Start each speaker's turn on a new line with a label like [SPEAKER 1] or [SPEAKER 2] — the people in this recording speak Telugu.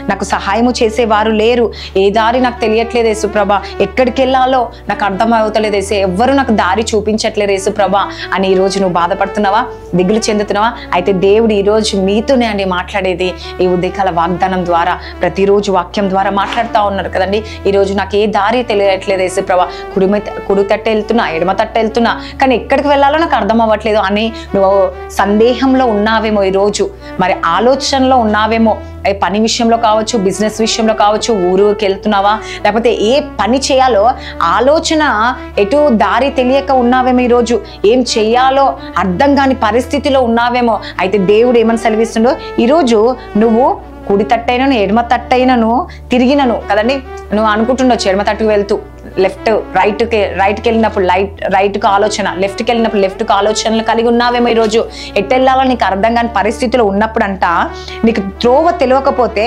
[SPEAKER 1] నాకు సహాయము చేసేవారు లేరు, ఏ దారి నాకు తెలియట్లేదు యేసుప్రభ, ఎక్కడికి వెళ్ళాలో నాకు అర్థం అవుతలేదు యేసు, ఎవ్వరు నాకు దారి చూపించట్లేదు యేసుప్రభ అని ఈరోజు నువ్వు బాధపడుతున్నావా, దిగులు చెందుతున్నావా? అయితే దేవుడు ఈరోజు మీతోనే అండి మాట్లాడేది. ఈ ఉదయకాల వాగ్దానం ద్వారా, ప్రతిరోజు వాక్యం ద్వారా మాట్లాడుతూ ఉన్నారు కదండి. ఈరోజు నాకు ఏ దారి తెలియట్లేదు యేసుప్రభ, కుడి తట్టు వెళ్తున్నా, ఎడమ తట్టు వెళ్తున్నా, కానీ ఎక్కడికి వెళ్ళాలో నాకు అర్థం అవ్వట్లేదు అని నువ్వు సందేహంలో ఉన్నావేమో, ఈరోజు మరి ఆలోచనలో ఉన్నావేమో. పని విషయంలో కావచ్చు, బిజినెస్ విషయంలో కావచ్చు, ఊరికి వెళ్తున్నావా, లేకపోతే ఏ పని చేయాలో ఆలోచన ఎటు దారి తెలియక ఉన్నావేమో, ఈరోజు ఏం చేయాలో అర్థం కాని పరిస్థితిలో ఉన్నావేమో. అయితే దేవుడు ఏమని సెలవిస్తుండో, ఈరోజు నువ్వు కుడి తట్టైనను ఎడమ తట్టైనను తిరిగినను కదండి, నువ్వు అనుకుంటుండొచ్చు ఎడమ తట్టుకు వెళ్తూ రైట్కి వెళ్ళినప్పుడు రైట్కి ఆలోచన, లెఫ్ట్కి వెళ్ళినప్పుడు లెఫ్ట్కి ఆలోచనలు కలిగి ఉన్నావేమో. ఈరోజు ఎట్టెళ్ళాలో నీకు అర్థం కాని పరిస్థితిలో ఉన్నప్పుడు అంట, నీకు త్రోవ తెలియకపోతే